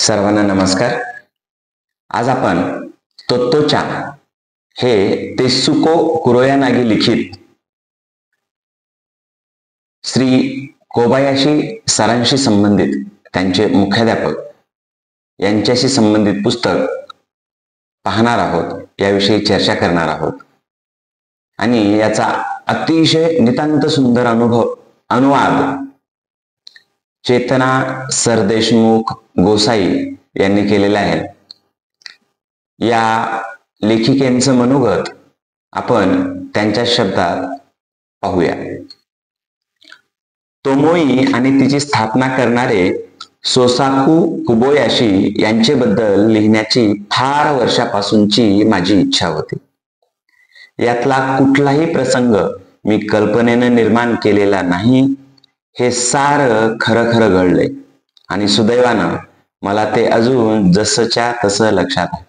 सर्वांना नमस्कार. आज आपण तोत्तोचा हे तेत्सुको कुरोयानागी लिखित श्री कोबायाशी सरांशी संबंधित त्यांचे मुख्याध्यापक यांच्याशी संबंधित पुस्तक पाहणार आहोत, याविषयी चर्चा करणार आहोत. आणि याचा अतिशय नितांत सुंदर अनुवाद चेतना सरदेशमुख गोसाई यांनी केलेला आहे. या लेखिकेंचं मनोगत आपण त्यांच्या शब्दात पाहूया. तोमोई आणि तिची स्थापना करणारे सोसाकू कुबोयाशी यांच्याबद्दल लिहिण्याची फार वर्षापासूनची माझी इच्छा होती. यातला कुठलाही प्रसंग मी कल्पनेनं निर्माण केलेला नाही. हे सारं खरं खरं घडलंय आणि सुदैवानं मला ते अजून जसंच्या तसं लक्षात आहे.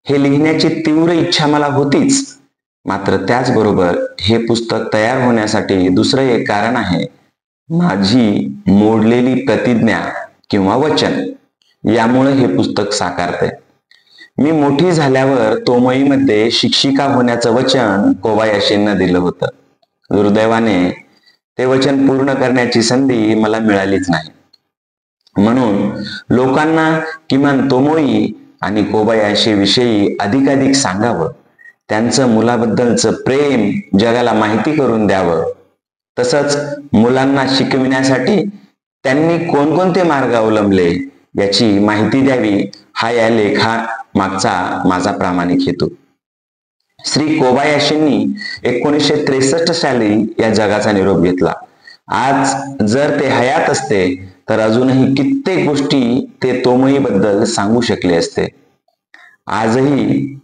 हे लिहिण्याची तीव्र इच्छा मला होतीच, मात्र त्याचबरोबर हे पुस्तक तयार होण्यासाठी दुसरं एक कारण आहे. माझी मोडलेली प्रतिज्ञा किंवा वचन, यामुळे हे पुस्तक साकारते. मी मोठी झाल्यावर तोमोईमध्ये शिक्षिका होण्याचं वचन कोबायाशींना दिलं होतं. दुर्दैवाने ते वचन पूर्ण करण्याची संधी मला मिळालीच नाही. म्हणून लोकांना किमान तोमोई आणि कोबायाशी विषयी अधिकाधिक सांगावं, त्यांचं मुलाबद्दलचं प्रेम जगाला माहिती करून द्यावं, तसंच मुलांना शिकविण्यासाठी त्यांनी कोणकोणते मार्ग अवलंबले याची माहिती द्यावी, हा या लेखा मागचा माझा प्रामाणिक हेतू. श्री कोबायाशींनी 1963 साली या जगाचा निरोप घेतला. आज जर ते हयात असते तर अजूनही कित्येक गोष्टी ते तोमोई बद्दल सांगू शकले असते. आजही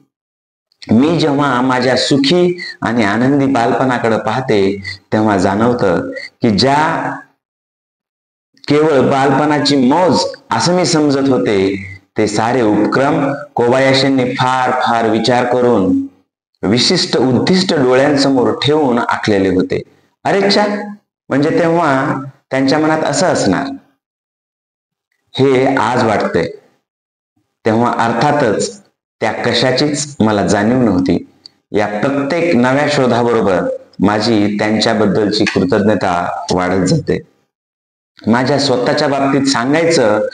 मी जेव्हा माझ्या सुखी आणि आनंदी बालपणाकडे पाहते तेव्हा जाणवतं की ज्या केवळ बालपणाची मौज असं मी समजत होते, ते सारे उपक्रम कोबायाशींनी फार फार विचार करून विशिष्ट उद्दिष्ट डोळ्यांसमोर ठेवून आखलेले होते. अरेच्छा, म्हणजे तेव्हा त्यांच्या मनात असं असणार हे आज वाटतंय. तेव्हा अर्थातच त्या कशाचीच मला जाणीव नव्हती. या प्रत्येक नव्या शोधाबरोबर माझी त्यांच्याबद्दलची कृतज्ञता वाढत जाते. माझ्या स्वतःच्या बाबतीत सांगायचं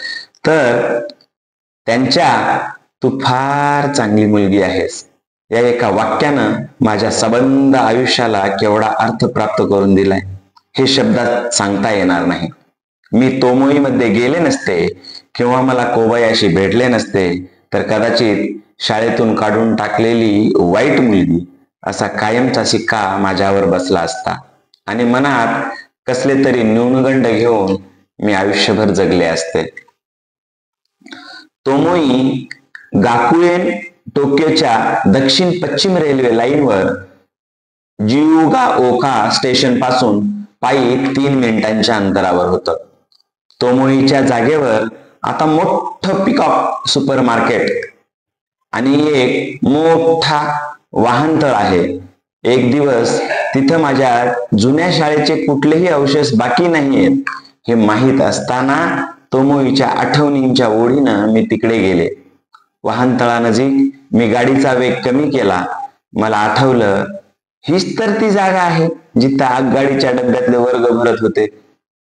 तर त्यांच्या "तू फार चांगली मुलगी आहेस" या एका वाक्यानं माझ्या सबंध आयुष्याला केवढा अर्थ प्राप्त करून दिलाय हे शब्दात सांगता येणार नाही. मी तोमोईमध्ये गेले नसते किंवा मला कोबायाशी भेटले नसते तर कदाचित शाळेतून काढून टाकलेली वाईट मुलगी असा कायमचा शिक्का माझ्यावर बसला असता आणि मनात कसले तरी न्यूनगंड घेऊन मी आयुष्यभर जगले असते. तोमोई गाकुएन टोक्योच्या दक्षिण पश्चिम रेल्वे लाईनवर जियुगाओका स्टेशन पासून पायी 3 मिनिटांच्या अंतरावर होतं. तोमोईच्या जागेवर आता मोठं पिकअप सुपर मार्केट आणि एक मोठा वाहनतळ आहे. एक दिवस तिथं माझ्या जुन्या शाळेचे कुठलेही अवशेष बाकी नाहीयेत हे माहीत असताना तोमोईच्या आठवणींच्या ओढीनं मी तिकडे गेले. वाहनतळानजीक मी गाडीचा वेग कमी केला. मला आठवलं, हीच तर ती जागा आहे जिथं आगगाडीच्या डब्यातले वर्ग भरत होते,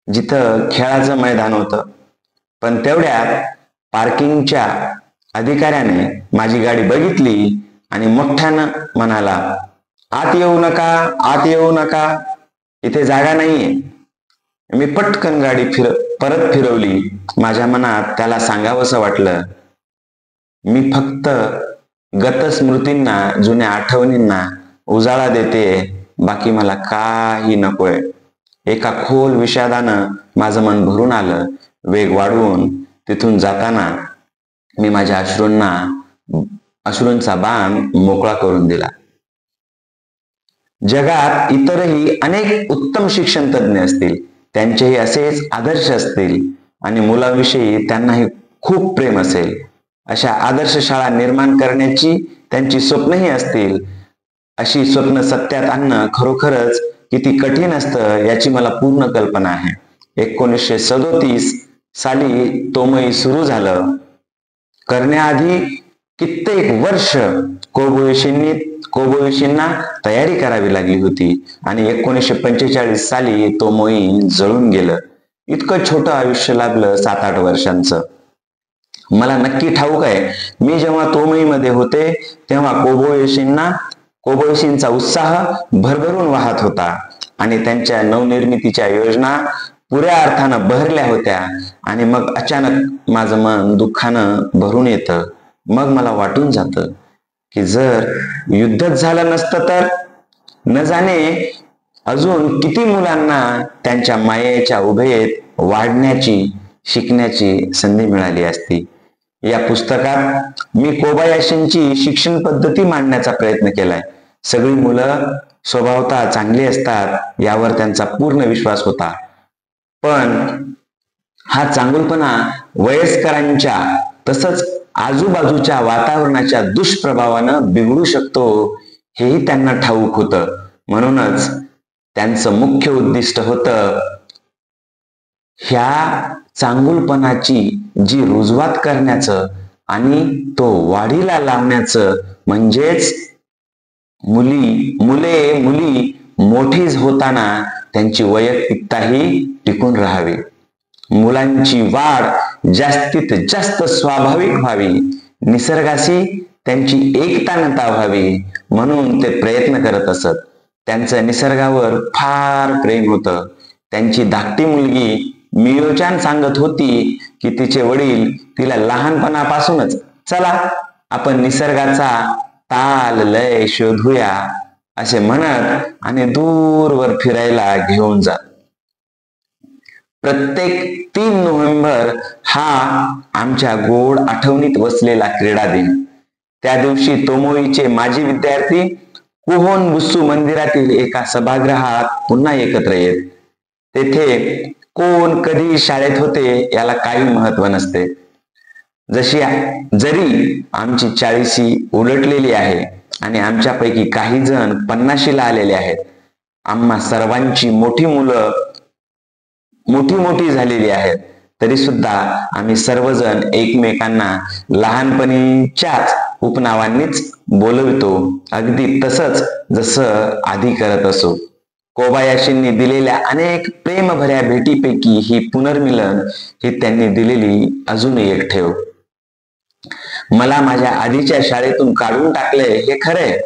जिथं खेळाचं मैदान होतं. पण तेवढ्यात पार्किंगच्या अधिकाऱ्याने माझी गाडी बघितली आणि मोठ्यानं म्हणाला, "आत येऊ नका, आत येऊ नका, इथे जागा नाहीये." मी पटकन गाडी परत फिरवली. माझ्या मनात त्याला सांगावंसं वाटलं, मी फक्त गतस्मृतींना, जुन्या आठवणींना उजाळा देते, बाकी मला काही नकोय. एका खोल विषादानं माझं मन भरून आलं. वेग वाढवून तिथून जाताना मी माझ्या अश्रूंचा बांध मोकळा करून दिला. जगात इतरही अनेक उत्तम शिक्षण तज्ञ असतील, त्यांचेही असेच आदर्श असतील आणि मुलाविषयी त्यांनाही खूप प्रेम असेल. अशा आदर्श शाळा निर्माण करण्याची त्यांची स्वप्नही असतील. अशी स्वप्न सत्यात आणणं खरोखरच किती कठीण असतं याची मला पूर्ण कल्पना आहे. 1937 साली तोमई सुरू झालं. करण्याआधी कित्येक वर्ष कोबोयोशींना तयारी करावी लागली होती आणि 1945 साली तोमई जळून गेलं. इतकं छोटं आयुष्य लागलं 7-8 वर्षांचं. मला नक्की ठाऊक आहे, मी जेव्हा तोमईमध्ये होते तेव्हा कोबोयोशींचा उत्साह भरभरून वाहत होता आणि त्यांच्या नवनिर्मितीच्या योजना पुऱ्या अर्थानं बहरल्या होत्या. आणि मग अचानक माझं मन दुःखानं भरून येतं. मग मला वाटून जातं की जर युद्धच झालं नसतं तर न जाणे अजून किती मुलांना त्यांच्या मायेच्या उभेत वाढण्याची, शिकण्याची संधी मिळाली असती. या पुस्तकात मी कोबायाशींची शिक्षण पद्धती मांडण्याचा प्रयत्न केलाय. सगळी मुलं स्वभावतः चांगली असतात यावर त्यांचा पूर्ण विश्वास होता. पण हा चांगुलपणा वयस्करांच्या तसंच आजूबाजूच्या वातावरणाच्या दुष्प्रभावानं बिघडू शकतो हेही त्यांना ठाऊक होतं. म्हणूनच त्यांचं मुख्य उद्दिष्ट होतं ह्या चांगुलपणाची जी रुजवात करण्याचं आणि तो वाढीला लावण्याचं. म्हणजेच मुली मोठी होताना त्यांची वैयक्तिकताही टिकून राहावी, मुलांची वाढ जास्तीत जास्त स्वाभाविक व्हावी, निसर्गाशी त्यांची एकतानता व्हावी म्हणून ते प्रयत्न करत असत. त्यांचं निसर्गावर फार प्रेम होतं. त्यांची धाकटी मुलगी मियोचान सांगत होती की तिचे वडील तिला लहानपणापासूनच चला आपण निसर्गाचा ताल लय शोधूया असे म्हणत आणि दूरवर फिरायला घेऊन जात. प्रत्येक 3 नोव्हेंबर हा आमच्या गोड आठवणीत वसलेला क्रीडा दिन. त्या दिवशी तोमोईचे माजी विद्यार्थी कुहोन बुस्सू मंदिरातील एका सभागृहात पुन्हा एकत्र येत. तेथे कोण कधी शाळेत होते याला काही महत्व नसते. जरी आमची 40शी उलटलेली आहे आणि आमच्यापैकी काही जण 50शीला आलेले आहेत, आम्हा सर्वांची मोठी झालेली आहेत, तरी सुद्धा आम्ही सर्वजण एकमेकांना लहानपणीच्याच उपनावांनीच बोलवितो, अगदी तसंच जसं आधी करत असो. कोबायाशींनी दिलेल्या अनेक प्रेमभऱ्या भेटीपैकी ही पुनर्मिलन ही त्यांनी दिलेली अजूनही एक ठेव. मला माझ्या आधीच्या शाळेतून काढून टाकले हे खरंय,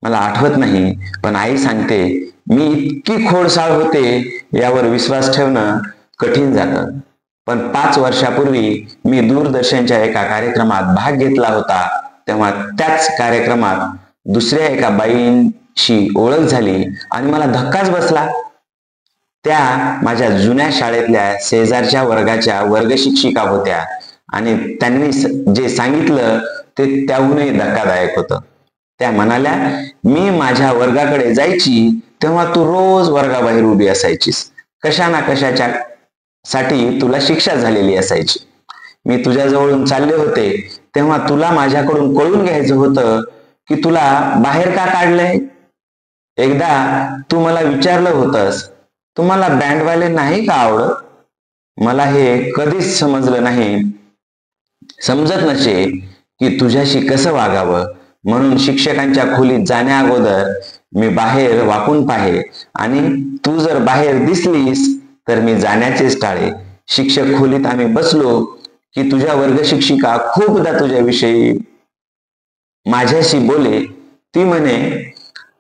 मला आठवत नाही, पण आई सांगते मी इतकी खोडसाळ होते यावर विश्वास ठेवणं कठीण जातं. पण 5 वर्षापूर्वी मी दूरदर्शनच्या एका कार्यक्रमात भाग घेतला होता. तेव्हा त्याच कार्यक्रमात दुसऱ्या एका बाईंशी ओळख झाली आणि मला धक्काच बसला. त्या माझ्या जुन्या शाळेतल्या शेजारच्या वर्गाच्या वर्गशिक्षिका होत्या आणि त्यांनी जे सांगितलं ते त्याहूनही धक्कादायक होतं. त्या म्हणाल्या, मी माझ्या वर्गाकडे जायची तेव्हा तू रोज वर्गाबाहेर उभी असायचीस. कशा ना कशाच्या साठी तुला शिक्षा झालेली असायची. मी तुझ्या जवळून चालले होते तेव्हा तुला माझ्याकडून कळून घ्यायचं होतं की तुला बाहेर का काढलंय. एकदा तू मला विचारलं होतंस, तुम्हाला बँडवाले नाही का आवडत. मला हे कधीच समजत नसे की तुझ्याशी कसं वागावं. म्हणून शिक्षकांच्या खोलीत जाण्या अगोदर मी बाहेर वाकून पाहे आणि तू जर बाहेर दिसलीस तर मी जाण्याचेच टाळे. शिक्षक खोलीत आम्ही बसलो की तुझ्या वर्गशिक्षिका खूपदा तुझ्याविषयी माझ्याशी बोले. ती म्हणे,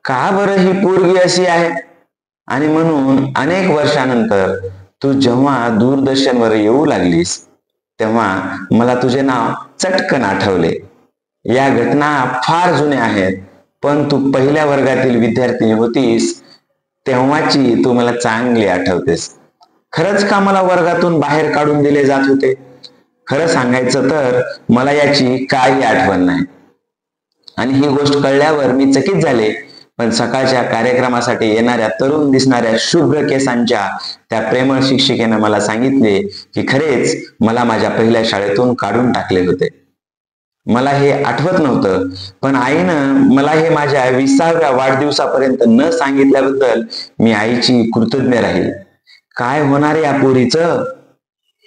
का बरं ही पोरगी अशी आहे. आणि म्हणून अनेक वर्षानंतर तू जेव्हा दूरदर्शनवर येऊ लागलीस तेव्हा मला तुझे नाव चटकन आठवले. या घटना फार जुन्या आहेत, पण तू पहिल्या वर्गातील विद्यार्थिनी होतीस तेव्हाची तू मला चांगली आठवतेस. खरंच का मला वर्गातून बाहेर काढून दिले जात होते. खरं सांगायचं तर मला याची काही आठवण नाही आणि ही गोष्ट कळल्यावर मी चकित झाले. पण सकाळच्या कार्यक्रमासाठी येणाऱ्या तरुण दिसणाऱ्या शुभ्र केसांच्या त्या प्रेमळ शिक्षिकेनं मला सांगितले की खरेच मला माझ्या पहिल्या शाळेतून काढून टाकले होते. मला हे आठवत नव्हतं, पण आईनं मला हे माझ्या 20व्या वाढदिवसापर्यंत न सांगितल्याबद्दल मी आईची कृतज्ञ राहील. काय होणार या पोरीचं.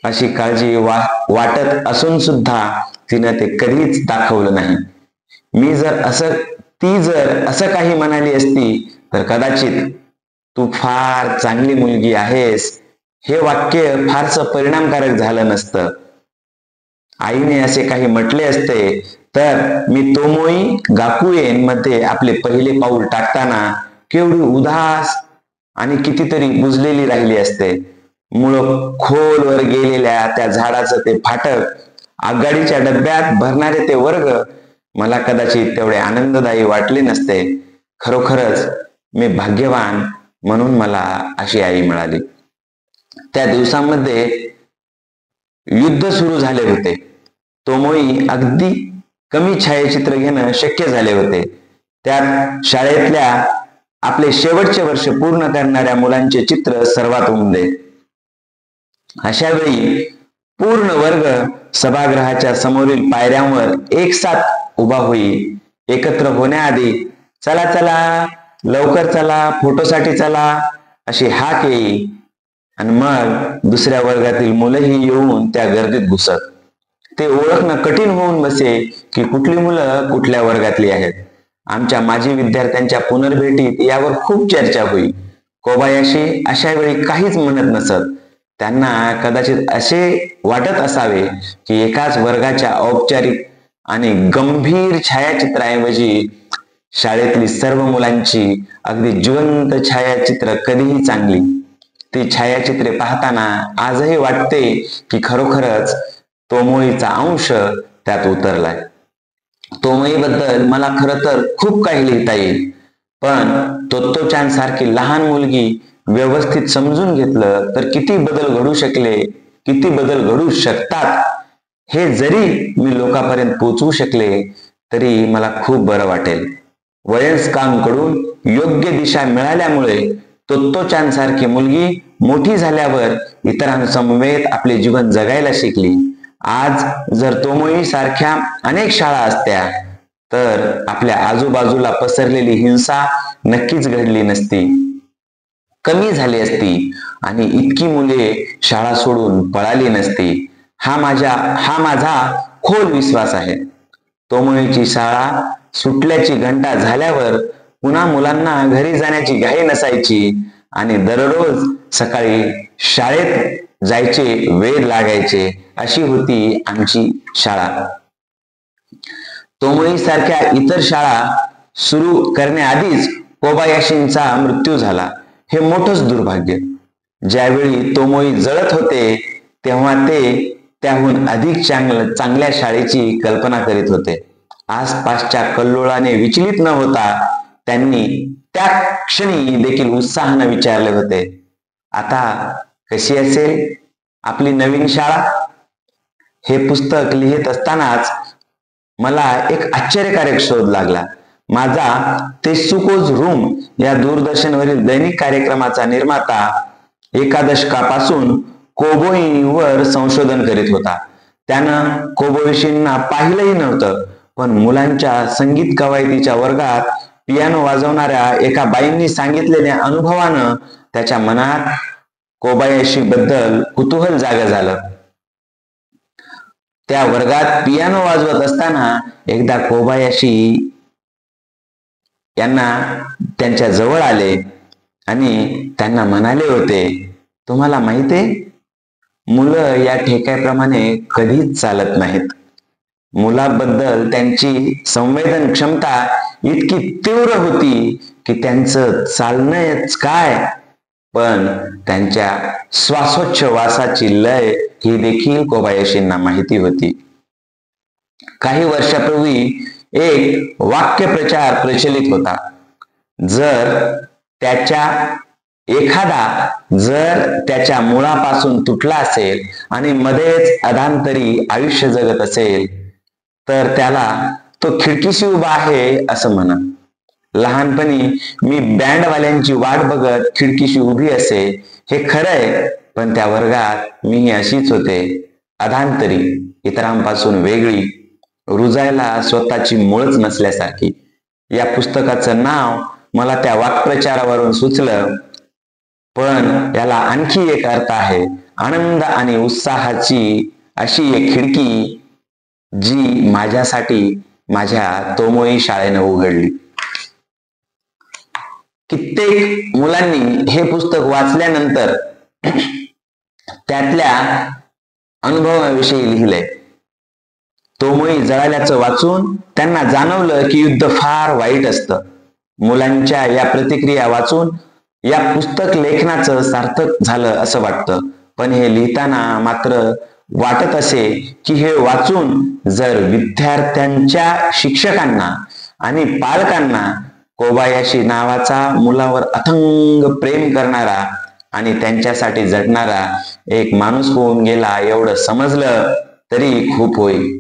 अशी काळजी वाटत असून सुद्धा तिनं ते कधीच दाखवलं नाही. ती जर असं काही म्हणाली असती तर कदाचित तू फार चांगली मुलगी आहेस हे वाक्य फारसं परिणामकारक झालं नसतं. आईने असे काही म्हटले असते तर मी तोमोई गाकुएन मध्ये आपले पहिले पाऊल टाकताना केवढी उदास आणि कितीतरी बुजलेली राहिली असते. मुळं खोलवर गेलेल्या त्या झाडाचं ते फाटक, आगगाडीच्या डब्यात भरणारे ते वर्ग मला कदाचित तेवढे आनंददायी वाटले नसते. खरोखरच मी भाग्यवान म्हणून मला अशी आई मिळाली. त्या दिवसांमध्ये युद्ध सुरू झाले होते. तोमोई अगदी कमी छायाचित्र घेणं शक्य झाले होते. त्यात शाळेतल्या आपले शेवटचे वर्ष पूर्ण करणाऱ्या मुलांचे चित्र सर्वात उमदे. अशा वेळी पूर्ण वर्ग सभागृहाच्या समोरील पायऱ्यांवर एकसाथ उभा होई. एकत्र होण्याआधी चला चला, लवकर चला, फोटोसाठी चला अशी हाक येई आणि मग दुसऱ्या वर्गातील मुलंही येऊन त्या गर्दीत घुसत. ते ओळखणं कठीण होऊन बसे की कुठली मुलं कुठल्या वर्गातली आहेत. आमच्या माजी विद्यार्थ्यांच्या पुनर्भेटीत यावर खूप चर्चा होई. कोबायाशी अशा वेळी काहीच म्हणत नसत. त्यांना कदाचित असे वाटत असावे की एकाच वर्गाच्या औपचारिक आणि गंभीर छायाचित्राऐवजी शाळेतली सर्व मुलांची अगदी जिवंत छायाचित्र कधीही चांगली. ती छायाचित्रे पाहताना आजही वाटते की खरोखरच तोमोईचा अंश त्यात उतरलाय. तोमोईबद्दल मला खरं तर खूप काही लिहिता येईल, पण तोत्तोचान सारखी लहान मुलगी व्यवस्थित समजून घेतलं तर किती बदल घडू शकतात हे जरी मी लोकांपर्यंत पोहोचवू शकले तरी मला खूप बरं वाटेल. वयस्कांकडून योग्य दिशा मिळाल्यामुळे तोत्तोचान सारखी मुलगी मोठी झाल्यावर इतरांसमवेत आपले जीवन जगायला शिकली. आज जर तोमोई सारख्या अनेक शाळा असत्या तर आपल्या आजूबाजूला पसरलेली हिंसा नक्कीच घडली नसती, कमी झाली असती आणि इतकी मुले शाळा सोडून पळाली नसती. हा माझा खोल विश्वास आहे. तोमोईची शाळा सुटल्याची घंटा झाल्यावर पुन्हा मुलांना घरी जाण्याची घाई नसायची आणि दररोज सकाळी शाळेत जायचे वेळ लागायचे. अशी होती आमची शाळा. तोमोई सारख्या इतर शाळा सुरू करण्याआधीच कोबायाशींचा मृत्यू झाला. हे मोठंच दुर्भाग्य. ज्यावेळी तोमोई जळत होते तेव्हा ते त्याहून अधिक चांगल्या शाळेची कल्पना करीत होते. आसपासच्या कल्लोळाने विचलित न होता त्यांनी त्या क्षणी देखील उत्साहाने विचारले होते, आता कशी असेल आपली नवीन शाळा? हे पुस्तक लिहित असतानाच मला एक आश्चर्यकारक शोध लागला. माझा तेसुकोज रूम या दूरदर्शनवरील दैनिक कार्यक्रमाचा निर्माता एका दशकापासून कोबोईवर संशोधन करीत होता. त्यानं कोबोईशींना पाहिलंही नव्हतं, पण मुलांच्या संगीत कवायतीच्या वर्गात पियानो वाजवणाऱ्या एका बाईंनी सांगितलेल्या अनुभवानं त्याच्या मनात कोबायाशी बद्दल कुतूहल जागं झालं. त्या वर्गात पियानो वाजवत असताना एकदा कोबायाशी यांना त्यांच्या जवळ आले आणि त्यांना म्हणाले होते, तुम्हाला माहितीये, मुलं या ठेक्याप्रमाणे कधीच चालत नाहीत. मुलाबद्दल त्यांची संवेदन क्षमता इतकी तीव्र होती की त्यांचं चालणंच काय, पण त्यांच्या श्वासोच्छवासाची लय ही देखील कोबायाशींना माहिती होती. काही वर्षापूर्वी एक वाक्यप्रचार प्रचलित होता, जर त्याच्या मुळापासून तुटला असेल आणि मध्येच अधांतरी आयुष्य जगत असेल तर त्याला तो खिडकीशी उभा आहे असं म्हणा. लहानपणी मी बँडवाल्यांची वाट बघत खिडकीशी उभी असे हे खरंय, पण त्या वर्गात मीही अशीच होते, अधांतरी, इतरांपासून वेगळी, रुजायला स्वतःची मुळच नसल्यासारखी. या पुस्तकाचं नाव मला त्या वाक्प्रचारावरून सुचलं, पण याला आणखी एक अर्थ आहे आनंद आणि उत्साहाची अशी एक खिडकी जी माझ्यासाठी माझ्या तोमोई शाळेनं उघडली. कित्येक मुलांनी हे पुस्तक वाचल्यानंतर त्यातल्या अनुभवाविषयी लिहिलंय. तोमोई जळाल्याचं वाचून त्यांना जाणवलं की युद्ध फार वाईट असतं. मुलांच्या या प्रतिक्रिया वाचून या पुस्तक लेखनाचं सार्थक झालं असं वाटतं. पण हे लिहिताना मात्र वाटत असे की हे वाचून जर विद्यार्थ्यांच्या शिक्षकांना आणि पालकांना कोबायाशी नावाचा मुलावर अथंग प्रेम करणारा आणि त्यांच्यासाठी झटणारा एक माणूस होऊन गेला एवढं समजलं तरी खूप होईल.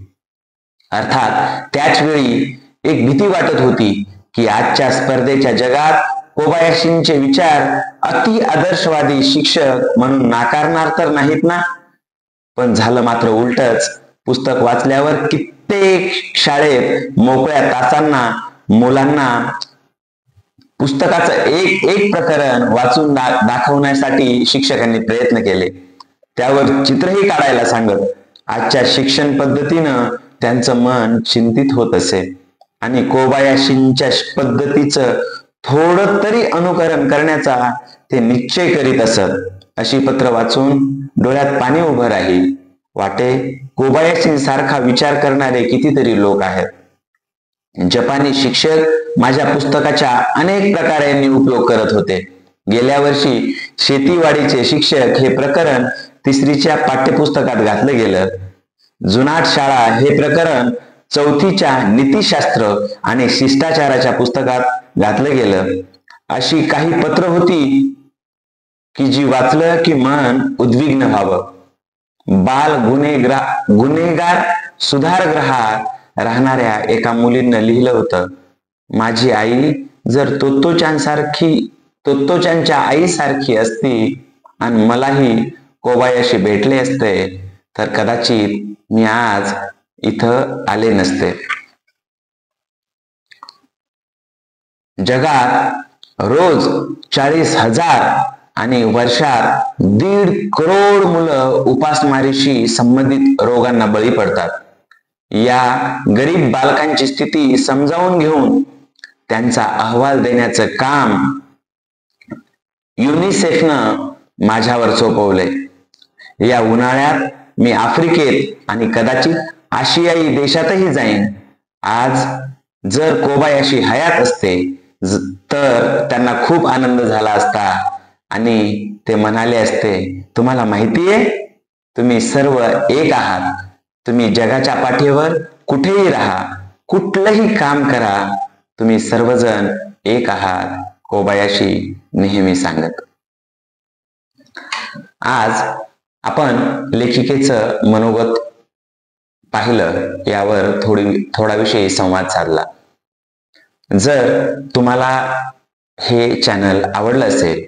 अर्थात त्याच वेळी एक भीती वाटत होती की आजच्या स्पर्धेच्या जगात कोबायाशींचे विचार अति आदर्शवादी शिक्षक म्हणून नाकारणार तर नाहीत ना. पण झालं मात्र उलटच. पुस्तक वाचल्यावर कित्येक शाळेत मोकळ्या तासांना मुलांना पुस्तकाचं एक एक प्रकरण वाचून दाखवण्यासाठी शिक्षकांनी प्रयत्न केले. त्यावर चित्रही काढायला सांगत. आजच्या शिक्षण पद्धतीनं त्यांचं मन चिंतित होत असे आणि कोबायाशींच्या पद्धतीचं थोडं तरी अनुकरण करण्याचा ते निश्चय करीत असत. अशी पत्र वाचून डोळ्यात पाणी उभं राहील. वाटे कोबायाशींसारखा विचार करणारे कितीतरी लोक आहेत. जपानी शिक्षक माझ्या पुस्तकाच्या अनेक प्रकारांनी उपयोग करत होते. गेल्या वर्षी शेतीवाडीचे शिक्षक हे प्रकरण 3रीच्या पाठ्यपुस्तकात घातलं गेलं. जुनाट शाळा हे प्रकरण 4थीच्या नीतिशास्त्र आणि शिष्टाचाराच्या पुस्तकात घातलं गेलं. अशी काही पत्र होती की जी वाचलं की मन उद्विग्न व्हावं. बाल गुन्हेगार सुधारगृहात राहणाऱ्या एका मुलीनं लिहिलं होतं, माझी आई जर तोत्तोचानच्या आईसारखी असती आणि मलाही कोबायाशी भेटले असते तर कदाचित मी आज इथं आले नसते. जगात रोज 40,000 आणि वर्षात 1.5 करोड मुलं उपासमारीशी संबंधित रोगांना बळी पडतात. या गरीब बालकांची स्थिती समजावून घेऊन त्यांचा अहवाल देण्याचं काम युनिसेफनं माझ्यावर सोपवलंय. या उन्हाळ्यात मी आफ्रिकेत आणि कदाचित आशियाई देशातही जाईन. आज जर कोबायाशी हयात असते तर त्यांना खूप आनंद झाला असता आणि ते म्हणाले असते, तुम्हाला माहितीये, तुम्ही सर्व एक आहात. तुम्ही जगाच्या पाठीवर कुठेही राहा, कुठलंही काम करा, तुम्ही सर्वजण एक आहात, कोबायाशी नेहमी सांगत. आज आपण लेखिकेचं मनोगत पाहिलं, यावर थोडा विषयी संवाद साधला. जर तुम्हाला हे चॅनल आवडलं असेल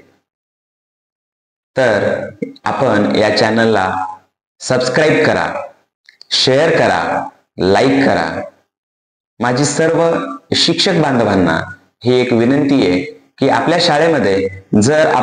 तर आपण या चॅनलला सबस्क्राईब करा, शेअर करा, लाईक करा. माझी सर्व शिक्षक बांधवांना ही एक विनंती आहे की आपल्या शाळेमध्ये जर